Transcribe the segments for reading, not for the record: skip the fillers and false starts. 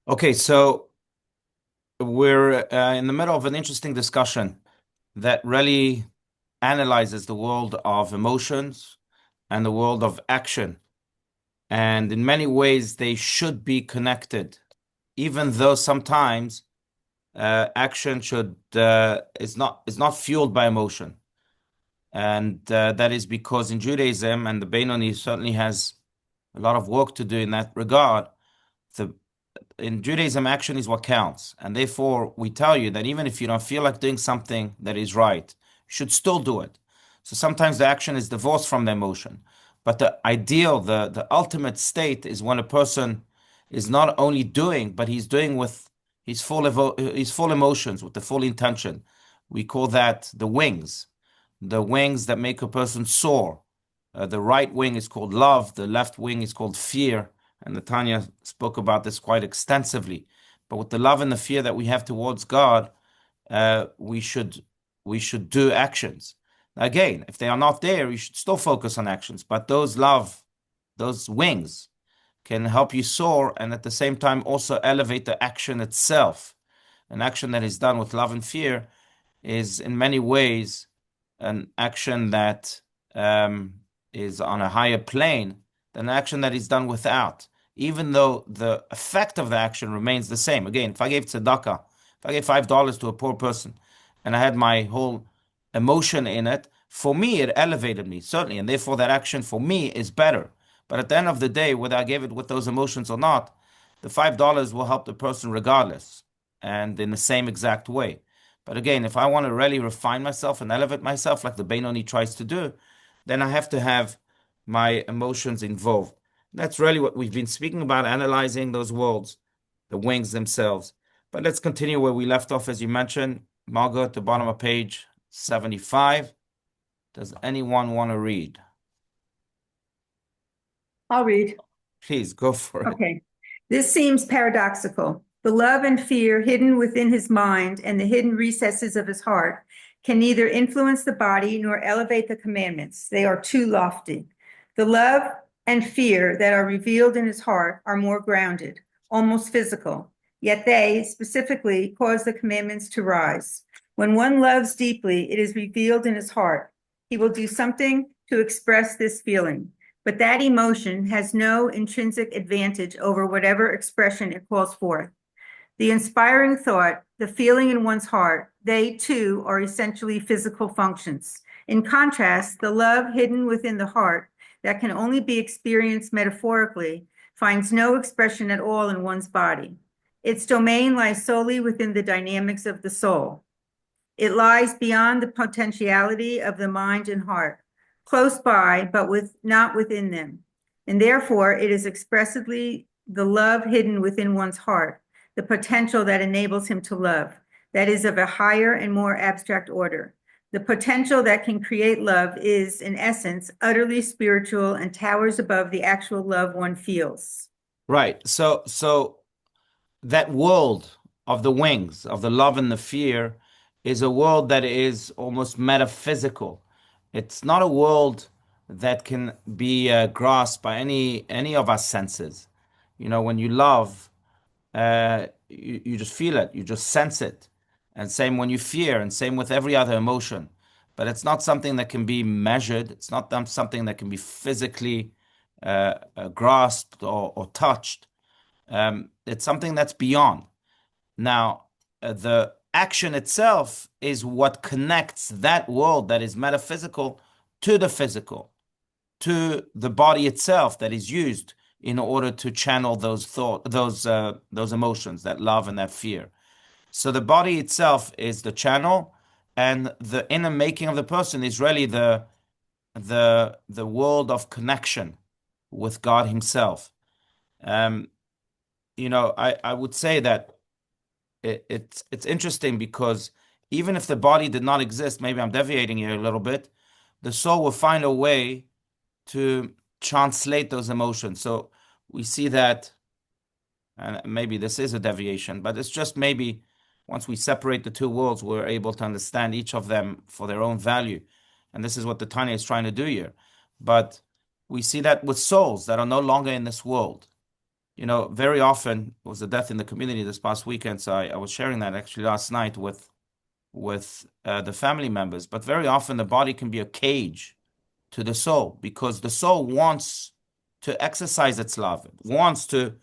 Okay, so we're in the middle of an interesting discussion that really analyzes the world of emotions and the world of action. And in many ways, they should be connected, even though sometimes action should is not fueled by emotion. And that is because in Judaism, and the Benoni certainly has a lot of work to do in that regard. The In Judaism, action is what counts. And therefore, we tell you that even if you don't feel like doing something that is right, you should still do it. So sometimes the action is divorced from the emotion. But the ideal, the ultimate state is when a person is not only doing, but he's doing with his full emotions, with the full intention. We call that the wings that make a person soar. The right wing is called love, the left wing is called fear, and the Tanya spoke about this quite extensively. But with the love and the fear that we have towards God, uh, we should we should do actions. Again, if they are not there, you should still focus on actions. But those wings can help you soar and at the same time also elevate the action itself. An action that is done with love and fear is in many ways an action that um, is on a higher plane than an action that is done without, even though the effect of the action remains the same. Again, if I gave tzedakah, if I gave $5 to a poor person and I had my whole emotion in it, for me, it elevated me, certainly, and therefore that action for me is better. But at the end of the day, whether I gave it with those emotions or not, the $5 will help the person regardless and in the same exact way. But again, if I want to really refine myself and elevate myself like the Benoni tries to do, then I have to have my emotions involved. That's really what we've been speaking about, analyzing those worlds, the wings themselves. But let's continue where we left off, as you mentioned, Margot, at the bottom of page 75. Does anyone want to read? I'll read. Please go for it. Okay. This seems paradoxical. The love and fear hidden within his mind and the hidden recesses of his heart can neither influence the body nor elevate the commandments. They are too lofty. The love and fear that are revealed in his heart are more grounded, almost physical, yet they specifically cause the commandments to rise. When one loves deeply, it is revealed in his heart. He will do something to express this feeling. But that emotion has no intrinsic advantage over whatever expression it calls forth. The inspiring thought, the feeling in one's heart, they too are essentially physical functions. In contrast, the love hidden within the heart that can only be experienced metaphorically finds no expression at all in one's body. Its domain lies solely within the dynamics of the soul. It lies beyond the potentiality of the mind and heart, close by, but not within them. And therefore, it is expressively the love hidden within one's heart, the potential that enables him to love, that is of a higher and more abstract order. The potential that can create love is, in essence, utterly spiritual and towers above the actual love one feels. Right. So that world of the wings, of the love and the fear, is a world that is almost metaphysical. It's not a world that can be grasped by any of our senses. You know, when you love, you just feel it, you just sense it. And same when you fear, and same with every other emotion. But it's not something that can be measured. It's not something that can be physically grasped or touched. It's something that's beyond. Now, the action itself is what connects that world that is metaphysical to the physical, to the body itself that is used in order to channel those emotions, that love and that fear. So the body itself is the channel, and the inner making of the person is really the world of connection with God Himself. Um, I would say that it's interesting because even if the body did not exist, maybe I'm deviating here a little bit, the soul will find a way to translate those emotions. So we see that, and maybe this is a deviation, but it's just maybe once we separate the two worlds, we're able to understand each of them for their own value. And this is what the Tanya is trying to do here. But we see that with souls that are no longer in this world. very often it was a death in the community this past weekend. So I was sharing that actually last night with the family members. But very often the body can be a cage to the soul because the soul wants to exercise its love, it wants to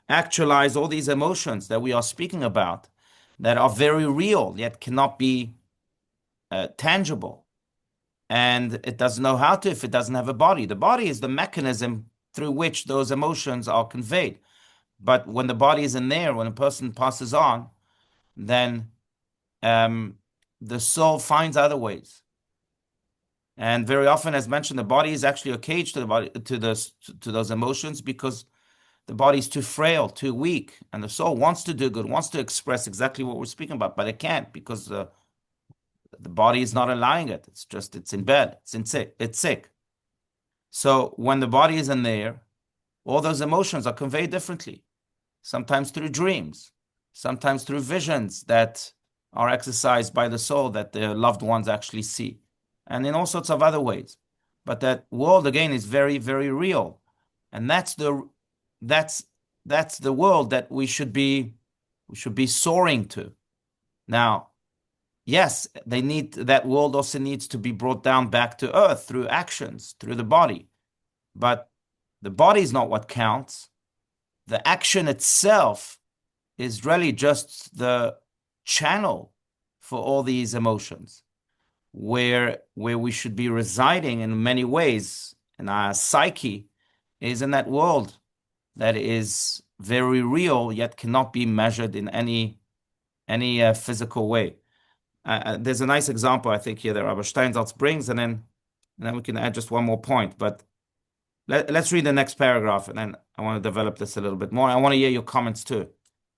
actualize all these emotions that we are speaking about that are very real yet cannot be tangible. And it doesn't know how to if it doesn't have a body. The body is the mechanism through which those emotions are conveyed. But when the body isn't there, when a person passes on, then um, the soul finds other ways. And very often, as mentioned, the body is actually a cage to the body, to those emotions, because the body is too frail, too weak, and the soul wants to do good, wants to express exactly what we're speaking about, but it can't because the body is not allowing it. It's in bed, it's sick. So when the body isn't there, all those emotions are conveyed differently, sometimes through dreams, sometimes through visions that are exercised by the soul that the loved ones actually see, and in all sorts of other ways. But that world again is very, very real, and that's that's the world that we should be soaring to. Now, yes, that world also needs to be brought down back to earth through actions, through the body. But the body is not what counts. The action itself is really just the channel for all these emotions, where we should be residing in many ways, and our psyche is in that world that is very real yet cannot be measured in any physical way. There's a nice example I think here that Rabbi Steinsaltz brings, and then we can add just one more point. But let's read the next paragraph, and then I want to develop this a little bit more. I want to hear your comments too.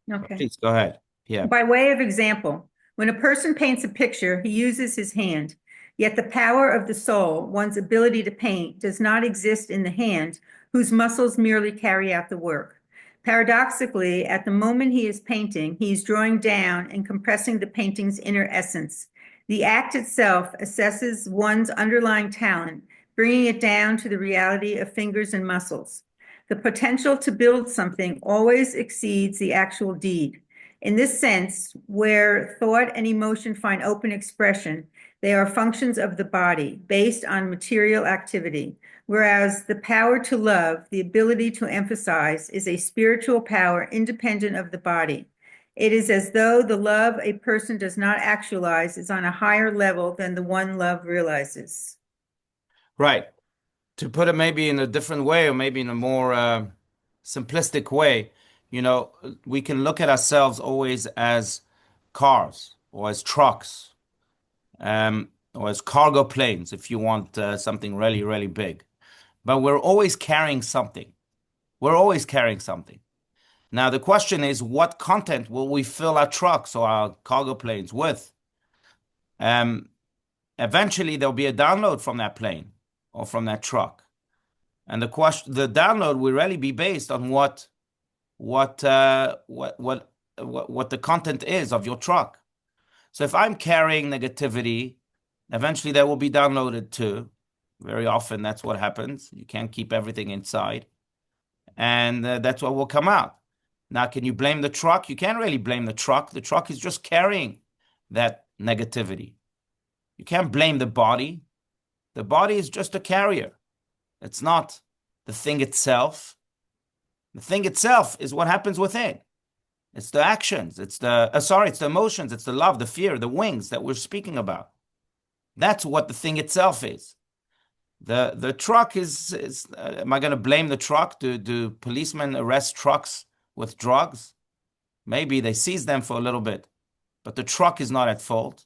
Okay. Please go ahead. Yeah. By way of example, when a person paints a picture, he uses his hand. Yet the power of the soul, one's ability to paint, does not exist in the hand, whose muscles merely carry out the work. Paradoxically, at the moment he is painting, he is drawing down and compressing the painting's inner essence. The act itself assesses one's underlying talent, bringing it down to the reality of fingers and muscles. The potential to build something always exceeds the actual deed. In this sense, where thought and emotion find open expression, they are functions of the body based on material activity, whereas the power to love, the ability to emphasize, is a spiritual power independent of the body. It is as though the love a person does not actualize is on a higher level than the one love realizes. Right. To put it maybe in a different way, or maybe in a more simplistic way, we can look at ourselves always as cars or as trucks, or as cargo planes, if you want something really, really big. But we're always carrying something. We're always carrying something. Now, the question is, what content will we fill our trucks or our cargo planes with? Um, Eventually, there'll be a download from that plane or from that truck. And the download will really be based on what the content is of your truck. So if I'm carrying negativity, eventually that will be downloaded too. Very often that's what happens. You can't keep everything inside, and that's what will come out. Now, can you blame the truck? You can't really blame the truck. The truck is just carrying that negativity. You can't blame the body. The body is just a carrier. It's not the thing itself. The thing itself is what happens within. It's the actions. It's the emotions. It's the love, the fear, the wings that we're speaking about. That's what the thing itself is. The truck is am I going to blame the truck? Do policemen arrest trucks with drugs? Maybe they seize them for a little bit, but the truck is not at fault.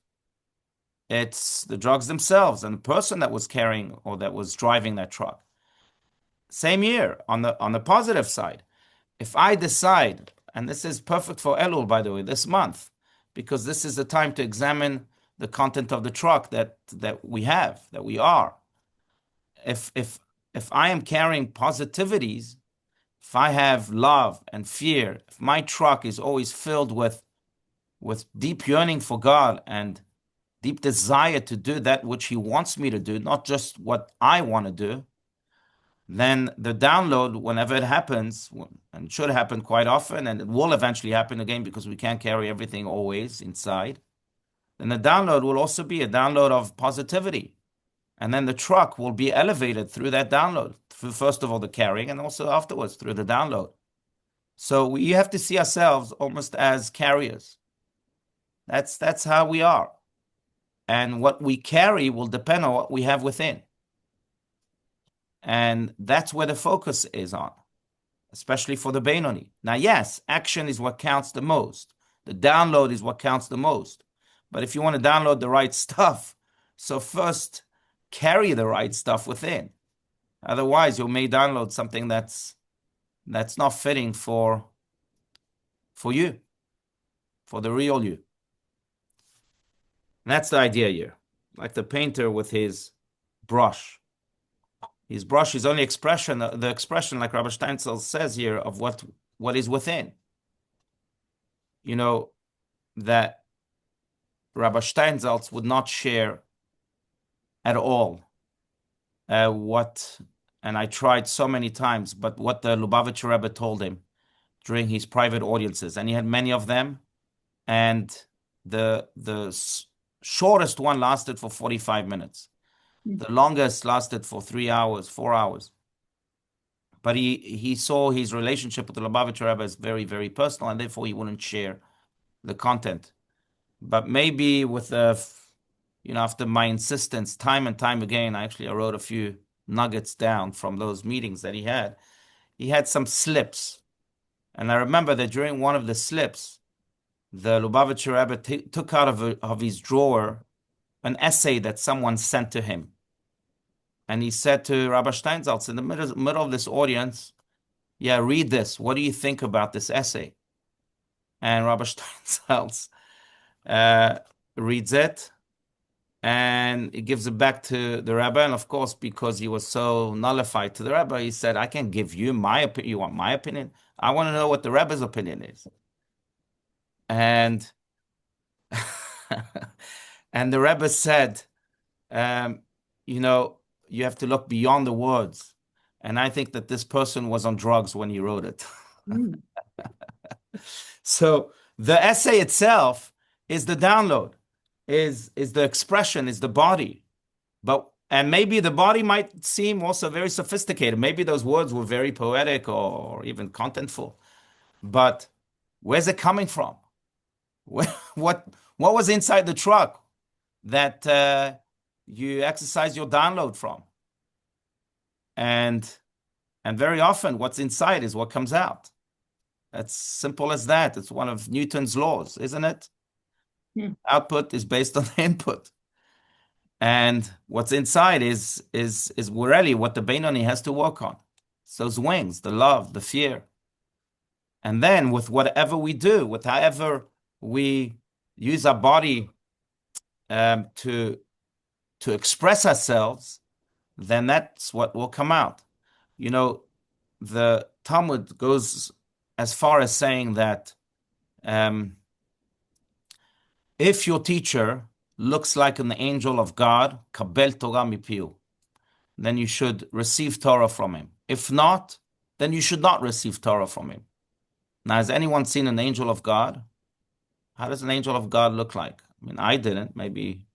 It's the drugs themselves and the person that was carrying or that was driving that truck. Same year on the positive side. If I decide, and this is perfect for Elul, by the way, this month, because this is the time to examine the content of the truck that we have, that we are. If I am carrying positivities, if I have love and fear, if my truck is always filled with deep yearning for God and deep desire to do that which He wants me to do, not just what I want to do, then the download, whenever it happens, and it should happen quite often, and it will eventually happen again because we can't carry everything always inside, then the download will also be a download of positivity. And then the truck will be elevated through that download, through first of all the carrying and also afterwards through the download. So we have to see ourselves almost as carriers. That's how we are. And what we carry will depend on what we have within. And that's where the focus is on, especially for the Benoni. Now, yes, action is what counts the most. The download is what counts the most. But if you want to download the right stuff, so first carry the right stuff within. Otherwise, you may download something that's not fitting for you, for the real you. And that's the idea here. Like the painter with his brush. His brush is only expression, the expression, like Rabbi Steinsaltz says here, of what is within. You know, that Rabbi Steinsaltz would not share at all and I tried so many times, but what the Lubavitcher Rebbe told him during his private audiences, and he had many of them, and the shortest one lasted for 45 minutes. The longest lasted for 3 hours, 4 hours. But he saw his relationship with the Lubavitcher Rebbe as very, very personal, and therefore he wouldn't share the content. But maybe after my insistence, time and time again, I wrote a few nuggets down from those meetings that he had. He had some slips. And I remember that during one of the slips, the Lubavitcher Rebbe took out of his drawer an essay that someone sent to him. And he said to Rabbi Steinsaltz in the middle of this audience, yeah, read this. What do you think about this essay? And Rabbi Steinsaltz reads it and he gives it back to the Rebbe. And of course, because he was so nullified to the Rebbe, he said, I can give you my opinion. You want my opinion? I want to know what the Rebbe's opinion is. And and the Rebbe said, you have to look beyond the words. And I think that this person was on drugs when he wrote it. So the essay itself is the download, is the expression, is the body. And maybe the body might seem also very sophisticated. Maybe those words were very poetic or even contentful. But where's it coming from? What was inside the truck that you exercise your download from? And very often what's inside is what comes out. It's simple as that. It's one of Newton's laws, isn't it? Output is based on input. And what's inside is really what the Benoni has to work on. It's those wings, the love, the fear. And then with whatever we do, with however we use our body to express ourselves, then that's what will come out. The Talmud goes as far as saying that if your teacher looks like an angel of God, kabel Torah mipiu, then you should receive Torah from him. If not, then you should not receive Torah from him. Now, has anyone seen an angel of God? How does an angel of God look like? I mean, I didn't. Maybe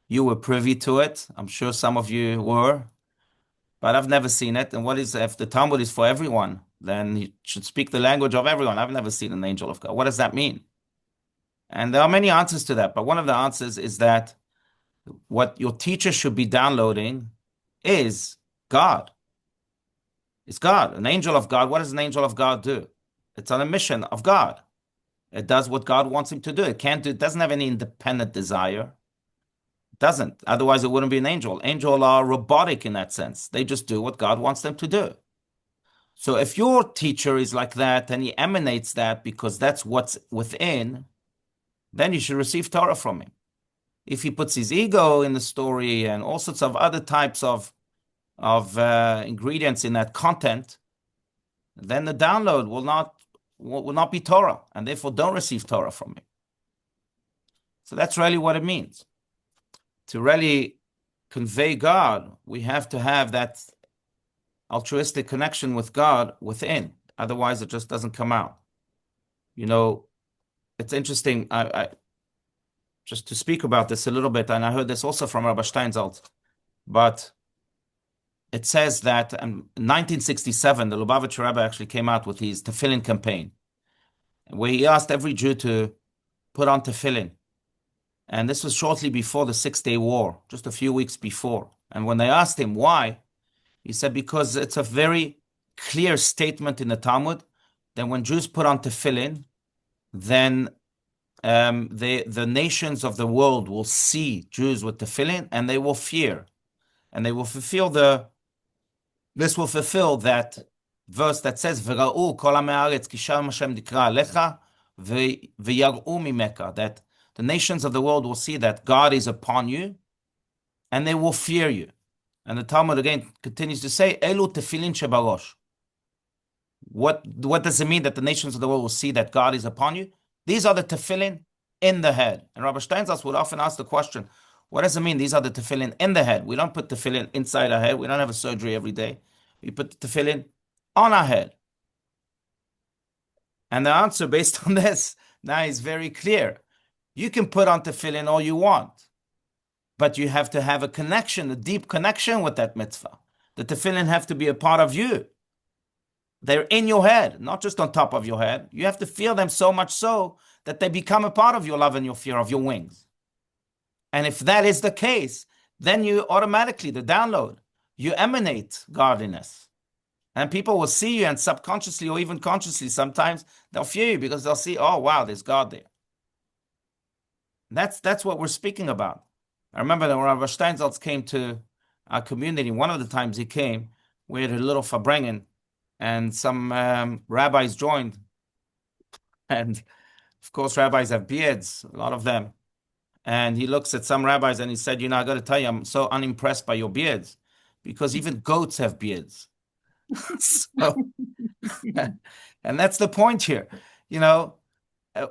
you were privy to it. I'm sure some of you were, but I've never seen it. And if the Talmud is for everyone, then you should speak the language of everyone. I've never seen an angel of God. What does that mean? And there are many answers to that, but one of the answers is that what your teacher should be downloading is God. It's God, an angel of God. What does an angel of God do? It's on a mission of God. It does what God wants him to do. It doesn't have any independent desire. It doesn't. Otherwise, it wouldn't be an angel. Angels are robotic in that sense. They just do what God wants them to do. So if your teacher is like that and he emanates that because that's what's within, then you should receive Torah from him. If he puts his ego in the story and all sorts of other types of ingredients in that content, then the download will not be Torah, and therefore don't receive Torah from him. So that's really what it means. To really convey God, we have to have that altruistic connection with God within. Otherwise, it just doesn't come out. You know, it's interesting. I just to speak about this a little bit, and I heard this also from Rabbi Steinsaltz, but it says that in 1967, the Lubavitcher Rebbe actually came out with his tefillin campaign, where he asked every Jew to put on tefillin. And this was shortly before the Six-Day War, just a few weeks before. And when they asked him why, he said, because it's a very clear statement in the Talmud that when Jews put on tefillin, then the nations of the world will see Jews with tefillin and they will fear. And they will this will fulfill that verse that says, "V'ra'u kol ha'mei ha'aretz ki shem Hashem dikra alecha v'yar'u mimeka," that the nations of the world will see that God is upon you and they will fear you. And the Talmud again continues to say, "Elu tefillin shebarosh." What does it mean that the nations of the world will see that God is upon you? These are the tefillin in the head. And Rabbi Steinsaltz would often ask the question, what does it mean these are the tefillin in the head? We don't put tefillin inside our head. We don't have a surgery every day. We put the tefillin on our head. And the answer based on this now is very clear. You can put on tefillin all you want, but you have to have a connection, a deep connection with that mitzvah. The tefillin have to be a part of you. They're in your head, not just on top of your head. You have to feel them so much so that they become a part of your love and your fear, of your wings. And if that is the case, then you automatically, the download, you emanate godliness. And people will see you and subconsciously or even consciously sometimes they'll fear you because they'll see, oh, wow, there's God there. That's what we're speaking about. I remember that when Rabbi Steinsaltz came to our community, one of the times he came, we had a little farbrengen, and some rabbis joined. And of course, rabbis have beards, a lot of them. And he looks at some rabbis and he said, I got to tell you, I'm so unimpressed by your beards because even goats have beards. So, and that's the point here.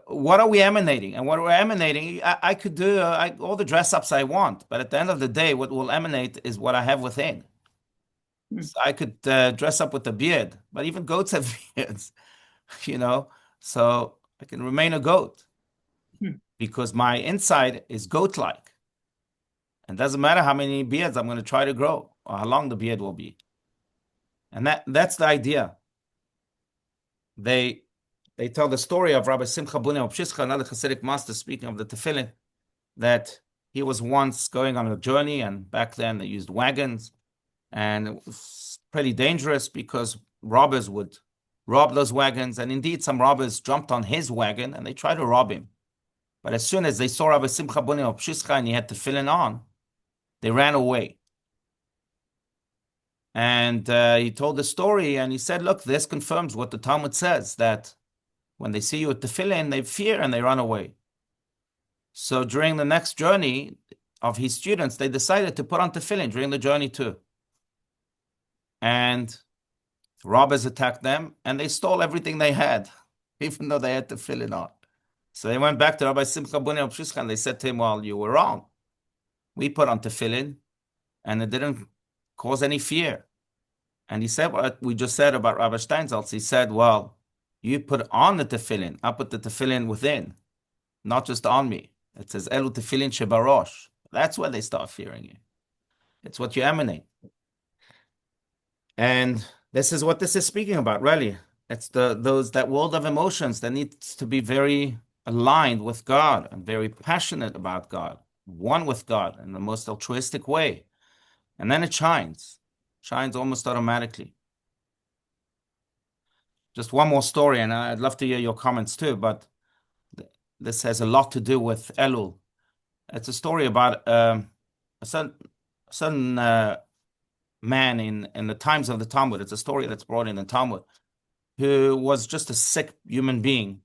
What are we emanating? And what we're emanating, I could do all the dress ups I want, but at the end of the day, what will emanate is what I have within. So I could dress up with a beard, but even goats have beards, so I can remain a goat because my inside is goat-like. And it doesn't matter how many beards I'm going to try to grow or how long the beard will be. And that's the idea. They tell the story of Rabbi Simcha Buni Opshishcha, another Hasidic master, speaking of the tefillin, that he was once going on a journey, and back then they used wagons, and it was pretty dangerous because robbers would rob those wagons. And indeed, some robbers jumped on his wagon and they tried to rob him. But as soon as they saw Rabbi Simcha Buni Opshishcha and he had tefillin on, they ran away. And he told the story and he said, look, this confirms what the Talmud says, that when they see you with tefillin, they fear and they run away. So during the next journey of his students, they decided to put on tefillin during the journey too. And robbers attacked them and they stole everything they had, even though they had tefillin on. So they went back to Rabbi Simcha Buni Opshishcha and they said to him, well, you were wrong. We put on tefillin and it didn't cause any fear. And he said what we just said about Rabbi Steinsaltz. He said, well, you put on the tefillin. I put the tefillin within, not just on me. It says, Elu tefillin shebarosh. That's where they start fearing you. It's what you emanate. And this is what this is speaking about, really. It's that world of emotions that needs to be very aligned with God and very passionate about God, one with God in the most altruistic way. And then it shines almost automatically. Just one more story, and I'd love to hear your comments too, but this has a lot to do with Elul. It's a story about a certain man in the times of the Talmud. It's a story that's brought in the Talmud, who was just a sick human being.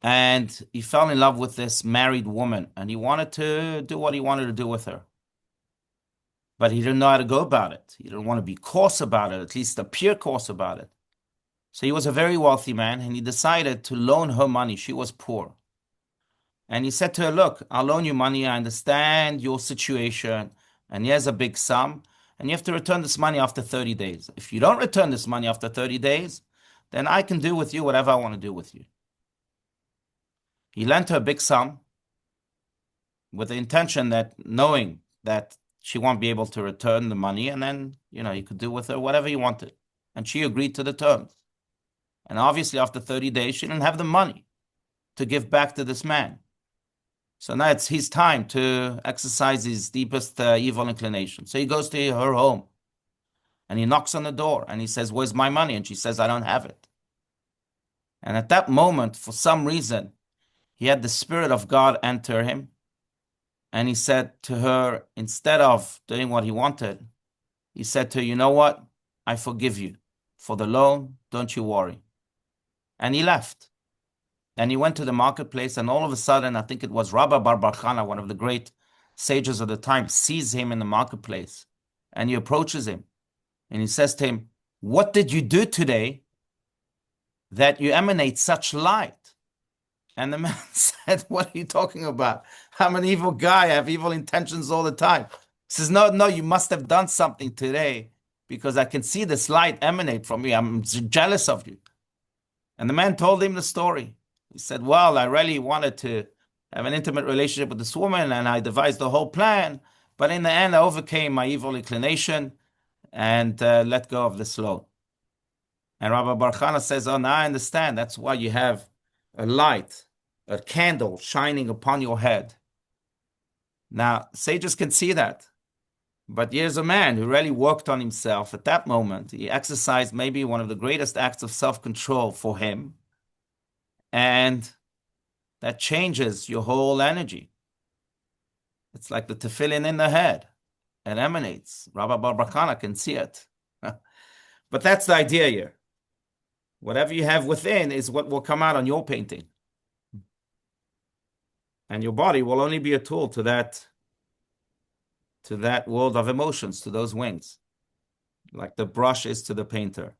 And he fell in love with this married woman, and he wanted to do what he wanted to do with her. But he didn't know how to go about it. He didn't want to be coarse about it, at least appear coarse about it. So he was a very wealthy man, and he decided to loan her money. She was poor. And he said to her, look, I'll loan you money. I understand your situation. And here's a big sum. and you have to return this money after 30 days. If you don't return this money after 30 days, then I can do with you whatever I want to do with you. He lent her a big sum with the intention that knowing that she won't be able to return the money, and then, you could do with her whatever you wanted. And she agreed to the terms. And obviously, after 30 days, she didn't have the money to give back to this man. So now it's his time to exercise his deepest evil inclination. So he goes to her home and he knocks on the door and he says, "Where's my money?" And she says, "I don't have it." And at that moment, for some reason, he had the Spirit of God enter him. And he said to her, instead of doing what he wanted, he said to her, "You know what? I forgive you. For the loan, don't you worry." And he left. And he went to the marketplace, and all of a sudden, I think it was Rabbi Bar Bar Chana, one of the great sages of the time, sees him in the marketplace. And he approaches him. And he says to him, "What did you do today that you emanate such light?" And the man said, "What are you talking about? I'm an evil guy. I have evil intentions all the time." He says, "No, no, you must have done something today because I can see this light emanate from you. I'm jealous of you." And the man told him the story. He said, "Well, I really wanted to have an intimate relationship with this woman and I devised the whole plan. But in the end, I overcame my evil inclination and let go of this loan." And Rabbi Bar Chana says, "Oh, now I understand. That's why you have a light, a candle shining upon your head." Now, sages can see that. But here's a man who really worked on himself at that moment. He exercised maybe one of the greatest acts of self-control for him. And that changes your whole energy. It's like the tefillin in the head. It emanates. Rabbi Bar Chana can see it. But that's the idea here. Whatever you have within is what will come out on your painting. And your body will only be a tool to that world of emotions, to those wings, like the brush is to the painter.